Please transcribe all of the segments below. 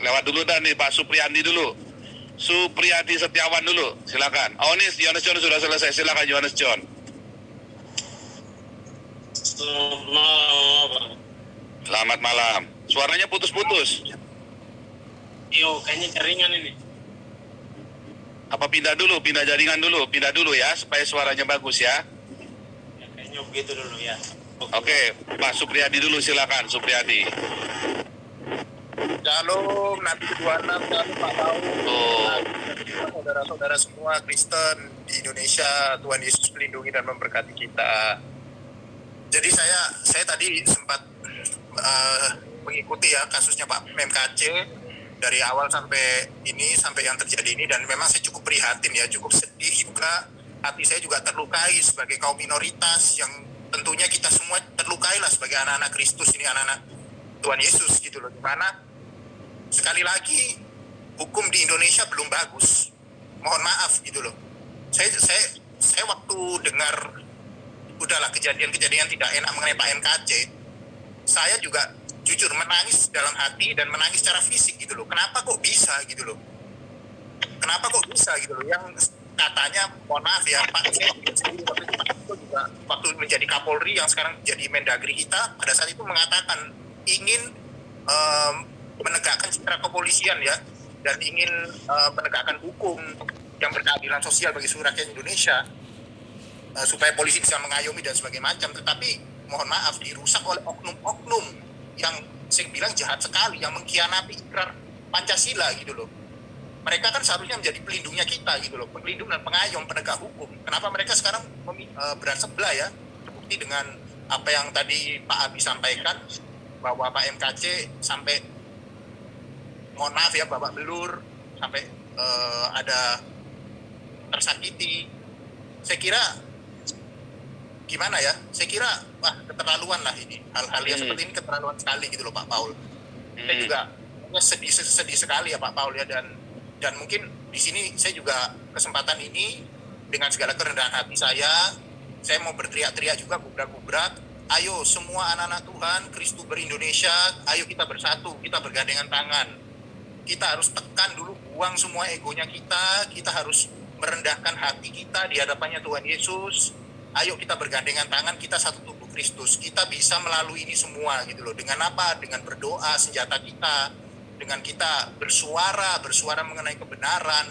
lewat dulu dah nih Pak Supriyandi dulu. Supriyadi Setiawan dulu, silakan. Oh ini Yohanes John sudah selesai, silakan Yohanes John. Selamat malam. Suaranya putus-putus. Yo, kayaknya jaringan ini. Apa pindah jaringan dulu, pindah dulu ya, supaya suaranya bagus ya. Ya, kayaknya begitu dulu ya. Oke, Pak Supriyadi dulu silakan, Supriyadi. Shalom, Nabi 26, shalom Pak Paul. Oh. Saudara-saudara semua Kristen di Indonesia, Tuhan Yesus melindungi dan memberkati kita. Jadi saya tadi sempat mengikuti ya kasusnya Pak MKC dari awal sampai yang terjadi ini, dan memang saya cukup prihatin ya, cukup sedih juga. Hati saya juga terlukai sebagai kaum minoritas yang tentunya kita semua terlukai lah sebagai anak-anak Kristus ini, anak-anak Tuhan Yesus gitu loh. Dimana sekali lagi hukum di Indonesia belum bagus. Mohon maaf gitu loh. Saya waktu dengar udahlah kejadian-kejadian tidak enak mengenai Pak MKC, saya juga jujur menangis dalam hati dan menangis secara fisik gitu loh. Kenapa kok bisa gitu loh? Kenapa kok bisa gitu loh? Yang katanya, mohon maaf ya Pak, saya juga waktu menjadi Kapolri yang sekarang jadi Mendagri kita, pada saat itu mengatakan ingin menegakkan citra kepolisian ya, dan ingin menegakkan hukum yang berkeadilan sosial bagi seluruh rakyat Indonesia, supaya polisi bisa mengayomi dan sebagainya macam. Tetapi mohon maaf, dirusak oleh oknum-oknum yang saya bilang jahat sekali, yang mengkhianati ikrar Pancasila gitu loh. Mereka kan seharusnya menjadi pelindungnya kita gitu loh, pelindung dan pengayom penegak hukum. Kenapa mereka sekarang bersebelah ya? Terbukti dengan apa yang tadi Pak Abi sampaikan, bahwa Pak MKC sampai, mohon maaf ya, babak belur, sampai ada tersakiti. Saya kira gimana ya? Saya kira wah, keterlaluan lah ini. Hal-hal yang seperti ini keterlaluan sekali gitu loh Pak Paul. Saya juga sedih sekali ya Pak Paul ya, dan mungkin di sini saya juga kesempatan ini dengan segala kerendahan hati saya mau berteriak-teriak juga, gubrak-gubrak. Ayo semua anak-anak Tuhan, Kristuber Indonesia, ayo kita bersatu, kita bergandengan tangan. Kita harus tekan dulu, buang semua egonya kita harus merendahkan hati kita di hadapannya Tuhan Yesus. Ayo kita bergandengan tangan, kita satu tubuh Kristus. Kita bisa melalui ini semua gitu loh. Dengan apa? Dengan berdoa, senjata kita. Dengan kita bersuara mengenai kebenaran.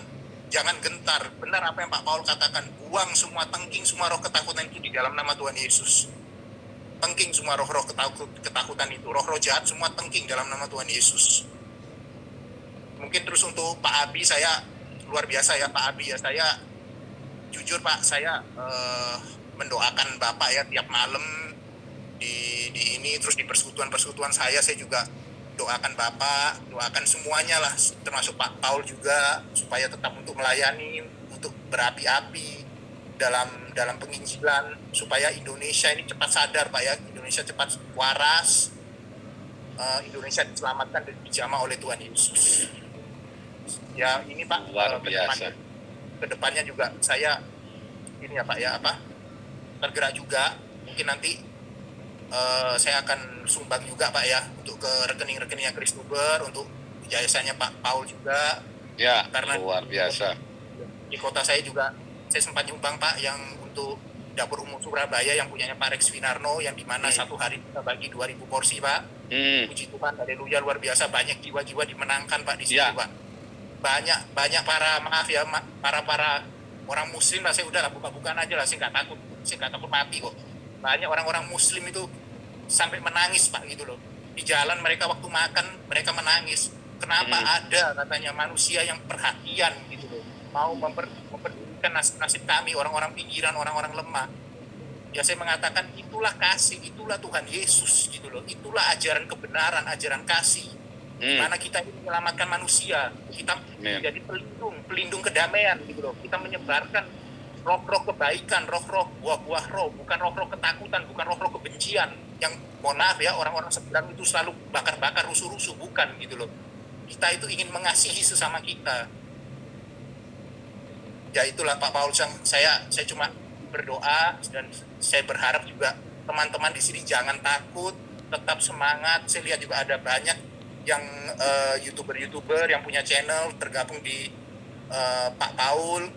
Jangan gentar. Benar apa yang Pak Paul katakan, buang semua, tengking semua roh ketakutan itu di dalam nama Tuhan Yesus. Tengking semua roh-roh ketakutan itu, roh-roh jahat semua tengking dalam nama Tuhan Yesus. Mungkin terus untuk Pak Abi, saya luar biasa ya Pak Abi ya, saya jujur Pak, saya mendoakan Bapak ya tiap malam di ini, terus di persekutuan saya juga doakan Bapak, doakan semuanya lah, termasuk Pak Paul juga, supaya tetap untuk melayani, untuk berapi-api dalam penginjilan, supaya Indonesia ini cepat sadar Pak ya, Indonesia cepat waras, Indonesia diselamatkan dan dijamah oleh Tuhan Yesus. Ya ini Pak, luar biasa. Kedepannya juga saya ini ya Pak ya, tergerak juga, mungkin nanti saya akan sumbang juga Pak ya, untuk ke rekening-rekeningnya Kristuber, untuk yayasannya Pak Paul juga ya, karena luar biasa. Di kota saya juga saya sempat nyumbang Pak, yang untuk dapur umum Surabaya yang punyanya Pak Rex Winarno, yang dimana satu hari kita bagi 2.000 porsi Pak. Puji Tuhan, haleluya, luar biasa, banyak jiwa-jiwa dimenangkan Pak di situ ya. Pak. Banyak para, maaf ya, para orang Muslim lah, saya udah lah buka-bukaan aja lah, saya nggak takut mati kok. Banyak orang-orang Muslim itu sampai menangis Pak gitu loh. Di jalan mereka waktu makan mereka menangis. Kenapa ada katanya manusia yang perhatian gitu loh, mau memperdulikan nasib kami, orang-orang pinggiran, orang-orang lemah. Ya saya mengatakan itulah kasih, itulah Tuhan Yesus gitu loh. Itulah ajaran kebenaran, ajaran kasih. Dimana kita ini menyelamatkan manusia, kita menjadi pelindung kedamaian gitu loh. Kita menyebarkan roh-roh kebaikan, roh-roh buah-buah roh, bukan roh-roh ketakutan, bukan roh-roh kebencian yang, mohon maaf ya, orang-orang seberang itu selalu bakar-bakar, rusuh-rusuh, bukan gitu loh. Kita itu ingin mengasihi sesama kita. Ya itulah Pak Paul, saya cuma berdoa, dan saya berharap juga teman-teman di sini jangan takut, tetap semangat. Saya lihat juga ada banyak yang YouTuber yang punya channel tergabung di Pak Paul.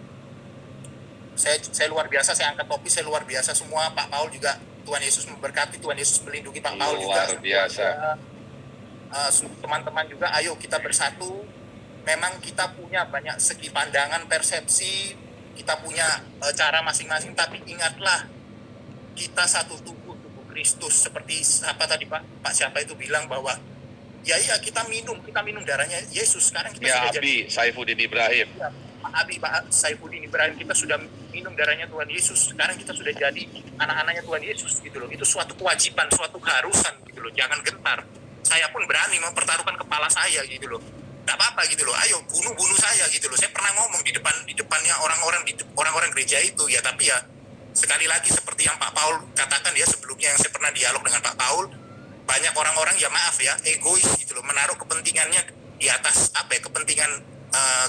Saya luar biasa, saya angkat topi, saya luar biasa semua. Pak Paul juga, Tuhan Yesus memberkati, Tuhan Yesus melindungi Pak Paul juga. Luar biasa. Teman-teman juga, ayo kita bersatu. Memang kita punya banyak segi pandangan, persepsi, kita punya cara masing-masing, tapi ingatlah kita satu tubuh Kristus. Seperti apa tadi Pak siapa itu bilang bahwa ya kita minum darahnya Yesus. Sekarang kita Ya, sudah Abi Saifuddin Ibrahim. Ya, Pak Saifuddin Ibrahim, kita sudah minum darahnya Tuhan Yesus. Sekarang kita sudah jadi anak-anaknya Tuhan Yesus gitu loh. Itu suatu kewajiban, suatu keharusan gitu loh. Jangan gentar. Saya pun berani mempertaruhkan kepala saya gitu loh. Tidak apa-apa gitu loh. Ayo bunuh saya gitu loh. Saya pernah ngomong di depannya orang-orang gereja itu ya, tapi ya sekali lagi seperti yang Pak Paul katakan ya sebelumnya, yang saya pernah dialog dengan Pak Paul, banyak orang-orang ya maaf ya egois gitu loh, menaruh kepentingannya di atas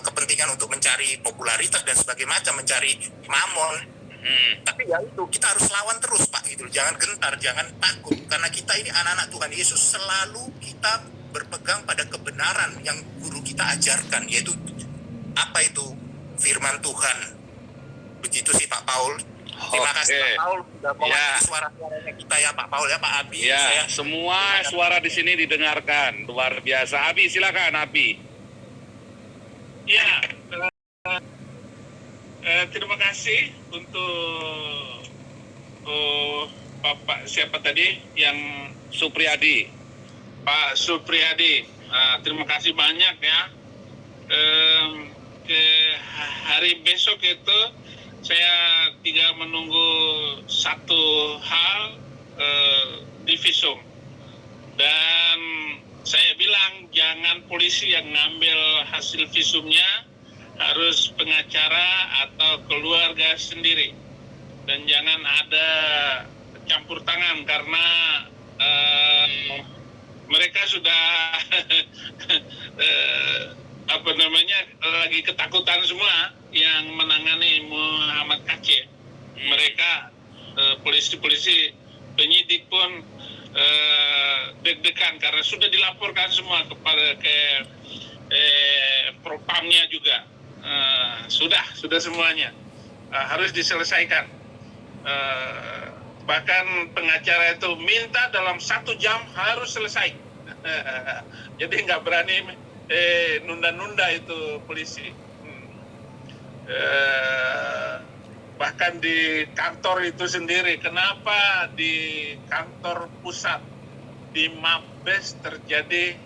kepentingan untuk mencari popularitas dan sebagainya, macam mencari mamon. Tapi ya itu kita harus lawan terus Pak gitu loh. Jangan gentar, jangan takut, karena kita ini anak-anak Tuhan Yesus. Selalu kita berpegang pada kebenaran yang guru kita ajarkan, yaitu apa itu firman Tuhan. Begitu sih Pak Paul. Terima kasih Pak Paul sudah mewakili suara-suaranya kita ya Pak Paul ya, Pak Abi. Ya, semua suara di sini didengarkan. Luar biasa. Abi, silakan Abi. Ya, terima kasih untuk Bapak siapa tadi yang Supriyadi. Pak Supriyadi. Terima kasih banyak ya. Ke hari besok itu saya tinggal menunggu satu hal di visum, dan saya bilang jangan polisi yang ngambil hasil visumnya, harus pengacara atau keluarga sendiri, dan jangan ada campur tangan karena mereka sudah lagi ketakutan semua yang menangani Muhammad Kacé. Mereka polisi-polisi penyidik pun deg-degan karena sudah dilaporkan semua kepada propamnya juga. Sudah semuanya harus diselesaikan. Bahkan pengacara itu minta dalam 1 jam harus selesai. Jadi nggak berani nunda-nunda itu polisi. Bahkan di kantor itu sendiri, kenapa di kantor pusat di Mabes terjadi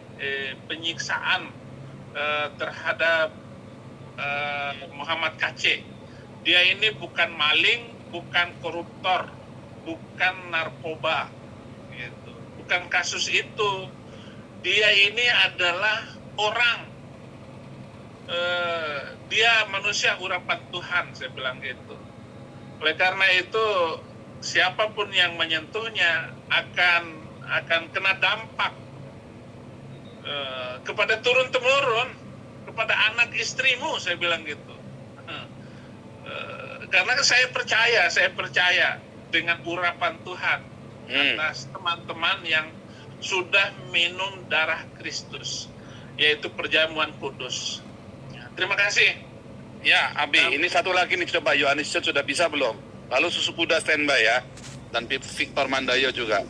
penyiksaan terhadap Muhammad Kacé. Dia ini bukan maling, bukan koruptor, bukan narkoba, gitu. Bukan kasus itu. Dia ini adalah orang. Dia manusia urapan Tuhan, saya bilang gitu. Oleh karena itu, siapapun yang menyentuhnya akan kena dampak kepada turun-temurun, kepada anak istrimu, saya bilang gitu. Karena saya percaya dengan urapan Tuhan atas teman-teman yang sudah minum darah Kristus, yaitu perjamuan kudus. Terima kasih. Ya, Abi, ini satu lagi nih, coba Yohanes sudah bisa belum? Lalu Susu Kuda standby ya, dan Victor Mandayo juga.